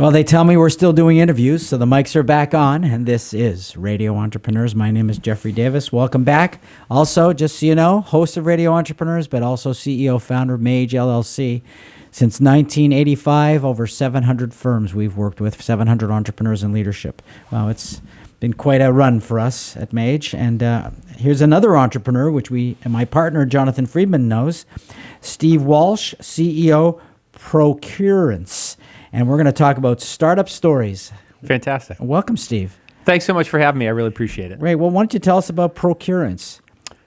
Well, they tell me we're still doing interviews, so the mics are back on, and this is Radio Entrepreneurs. My name is Jeffrey Davis. Welcome back. Also, just so you know, host of Radio Entrepreneurs, but also CEO, founder of MAGE LLC. Since 1985, over 700 firms we've worked with, 700 entrepreneurs in leadership. Wow, it's been quite a run for us at MAGE. And here's another entrepreneur, which my partner, Jonathan Friedman, knows. Steve Walsh, CEO, Procurrence. And we're going to talk about startup stories. Fantastic. Welcome, Steve. Thanks so much for having me. I really appreciate it. Great. Well, why don't you tell us about Procurrence?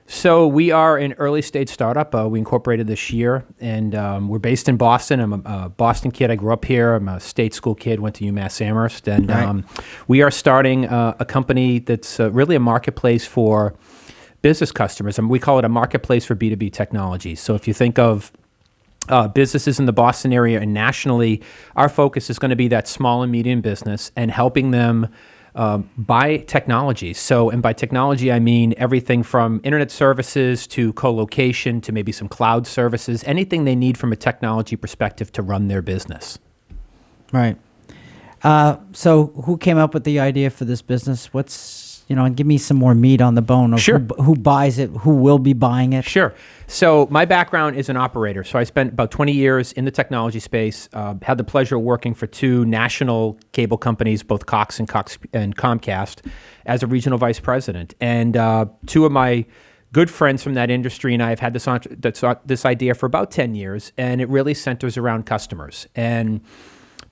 So we are an early stage startup. We incorporated this year, and we're based in Boston. I'm a Boston kid. I grew up here. I'm a state school kid, went to UMass Amherst. And right. We are starting a company that's really a marketplace for business customers. And we call it a marketplace for B2B technology. So if you think of businesses in the Boston area and nationally, our focus is going to be that small and medium business and helping them buy technology. So, and by technology, I mean everything from internet services to co-location to maybe some cloud services, anything they need from a technology perspective to run their business. Right. So who came up with the idea for this business? And give me some more meat on the bone of Sure. who buys it, who will be buying it. Sure. So my background is an operator. So I spent about 20 years in the technology space, had the pleasure of working for two national cable companies, both Cox and Comcast, as a regional vice president. And two of my good friends from that industry and I have had this idea for about 10 years, and it really centers around customers and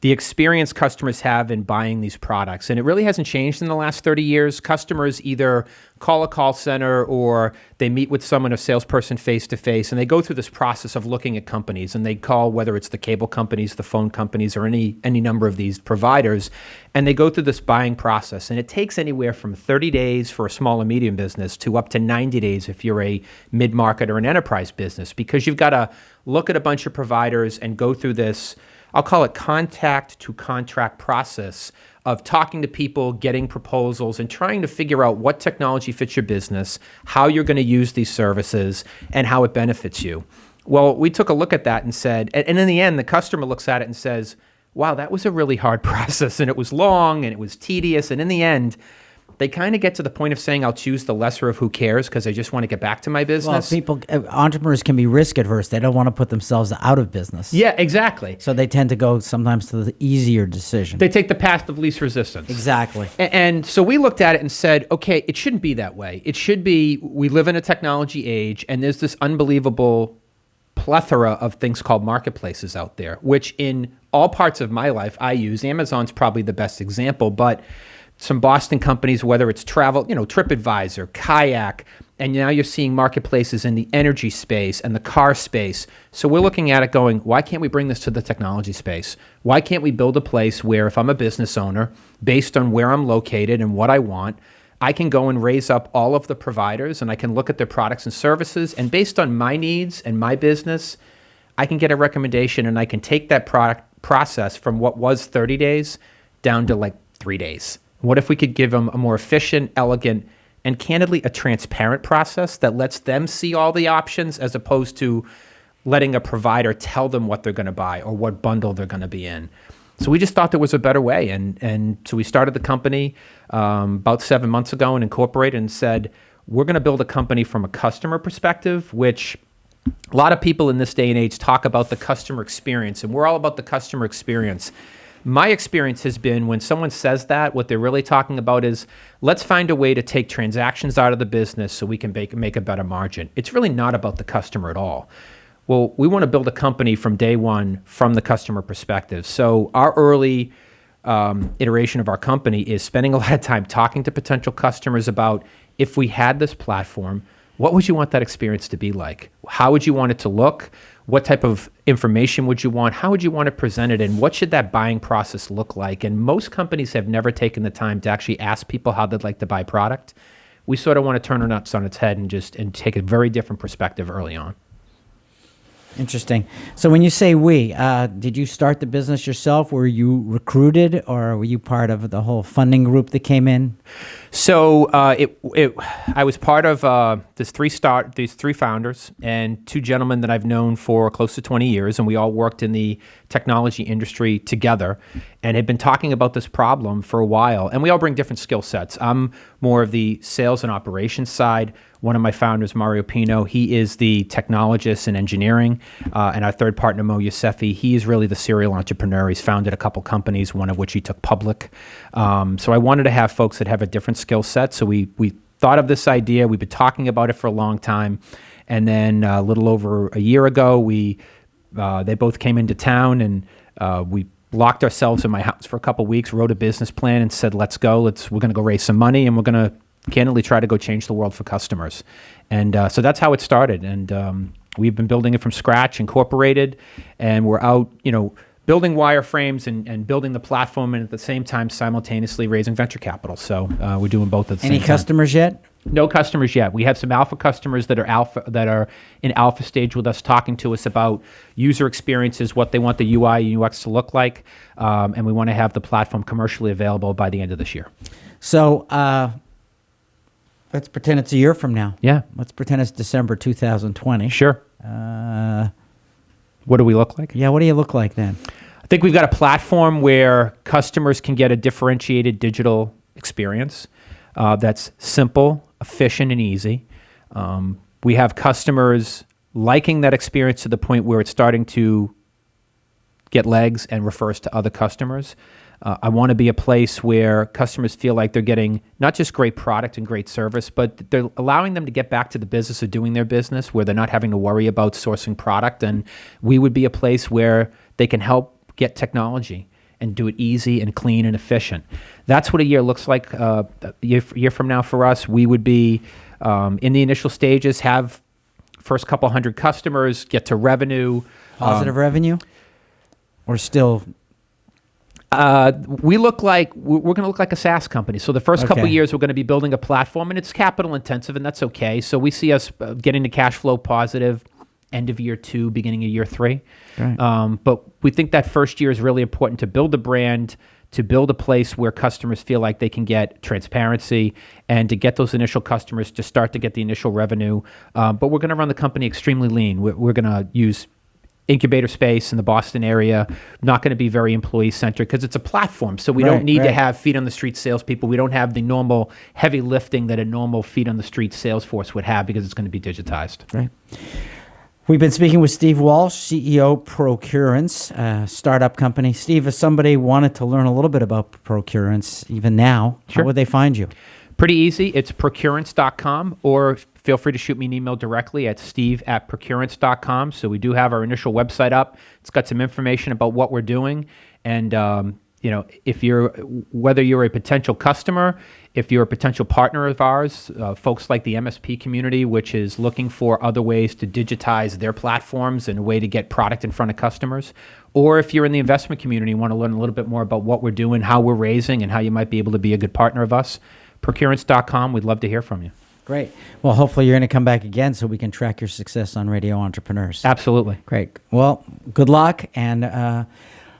the experience customers have in buying these products. And it really hasn't changed in the last 30 years. Customers either call a call center or they meet with someone, a salesperson face-to-face, and they go through this process of looking at companies. And they call, whether it's the cable companies, the phone companies, or any number of these providers, and they go through this buying process. And it takes anywhere from 30 days for a small and medium business to up to 90 days if you're a mid-market or an enterprise business, because you've got to look at a bunch of providers and go through this, I'll call it contact to contract process of talking to people, getting proposals, and trying to figure out what technology fits your business, how you're going to use these services, and how it benefits you. Well, we took a look at that and said, and in the end, the customer looks at it and says, wow, that was a really hard process, and it was long, and it was tedious, and in the end, they kind of get to the point of saying, I'll choose the lesser of who cares because I just want to get back to my business. Well, entrepreneurs can be risk adverse. They don't want to put themselves out of business. Yeah, exactly. So they tend to go sometimes to the easier decision. They take the path of least resistance. Exactly. And so we looked at it and said, okay, it shouldn't be that way. It should be, we live in a technology age, and there's this unbelievable plethora of things called marketplaces out there, which in all parts of my life I use. Amazon's probably the best example, but some Boston companies, whether it's travel, TripAdvisor, Kayak, and now you're seeing marketplaces in the energy space and the car space. So we're looking at it going, why can't we bring this to the technology space? Why can't we build a place where if I'm a business owner, based on where I'm located and what I want, I can go and raise up all of the providers and I can look at their products and services, and based on my needs and my business, I can get a recommendation and I can take that product process from what was 30 days down to like 3 days. What if we could give them a more efficient, elegant, and candidly a transparent process that lets them see all the options as opposed to letting a provider tell them what they're going to buy or what bundle they're going to be in? So we just thought there was a better way. And so we started the company about 7 months ago and incorporated and said, we're going to build a company from a customer perspective, which a lot of people in this day and age talk about the customer experience, and we're all about the customer experience. My experience has been when someone says that, what they're really talking about is, let's find a way to take transactions out of the business so we can make a better margin. It's really not about the customer at all. Well, we want to build a company from day one from the customer perspective. So our early iteration of our company is spending a lot of time talking to potential customers about, if we had this platform, what would you want that experience to be like? How would you want it to look? What type of information would you want? How would you want it presented? And what should that buying process look like? And most companies have never taken the time to actually ask people how they'd like to buy product. We sort of want to turn it on its head and take a very different perspective early on. Interesting. So when you say we, did you start the business yourself? Were you recruited, or were you part of the whole funding group that came in? So I was part of these three founders and two gentlemen that I've known for close to 20 years, and we all worked in the technology industry together and had been talking about this problem for a while. And we all bring different skill sets. I'm more of the sales and operations side. One of my founders, Mario Pino, he is the technologist and engineering. And our third partner, Mo Yousefi, he's really the serial entrepreneur. He's founded a couple companies, one of which he took public. So I wanted to have folks that have a different skill set. So we thought of this idea. We've been talking about it for a long time. And then a little over a year ago, they both came into town, and we locked ourselves in my house for a couple weeks, wrote a business plan, and said, let's go. We're going to go raise some money, and we're going to candidly try to go change the world for customers. And so that's how it started. And we've been building it from scratch, incorporated, and we're out, building wireframes and building the platform, and at the same time simultaneously raising venture capital. So we're doing both at the same time. Any customers yet? No customers yet. We have some alpha customers that are in alpha stage with us, talking to us about user experiences, what they want the UI and UX to look like, and we want to have the platform commercially available by the end of this year. So let's pretend it's a year from now. Yeah. Let's pretend it's December 2020. Sure. What do we look like? Yeah, what do you look like then? I think we've got a platform where customers can get a differentiated digital experience that's simple, efficient, and easy. We have customers liking that experience to the point where it's starting to get legs and refers to other customers. I want to be a place where customers feel like they're getting not just great product and great service, but they're allowing them to get back to the business of doing their business, where they're not having to worry about sourcing product. And we would be a place where they can help get technology and do it easy and clean and efficient. That's what a year looks like. A year from now for us, we would be in the initial stages, have first couple hundred customers, get to revenue. Positive revenue? Or still... we're going to look like a SaaS company. So the first couple of years, we're going to be building a platform, and it's capital intensive, and that's okay. So we see us getting to cash flow positive end of year 2, beginning of year 3. Right. But we think that first year is really important to build a brand, to build a place where customers feel like they can get transparency, and to get those initial customers to start to get the initial revenue. But we're going to run the company extremely lean. We're going to use incubator space in the Boston area, not going to be very employee-centric because it's a platform. So we don't need to have feet-on-the-street salespeople. We don't have the normal heavy lifting that a normal feet-on-the-street sales force would have because it's going to be digitized. Right. We've been speaking with Steve Walsh, CEO, Procurrence, a startup company. Steve, if somebody wanted to learn a little bit about Procurrence, even now, Sure. How would they find you? Pretty easy. It's procurrence.com, or feel free to shoot me an email directly at steve@procurrence.com. So we do have our initial website up. It's got some information about what we're doing. And, whether you're a potential customer, if you're a potential partner of ours, folks like the MSP community, which is looking for other ways to digitize their platforms and a way to get product in front of customers, or if you're in the investment community and want to learn a little bit more about what we're doing, how we're raising, and how you might be able to be a good partner of us, procurrence.com. We'd love to hear from you. Great. Well, hopefully you're going to come back again so we can track your success on Radio Entrepreneurs. Absolutely. Great. Well, good luck. And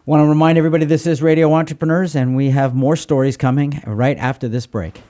want to remind everybody this is Radio Entrepreneurs, and we have more stories coming right after this break.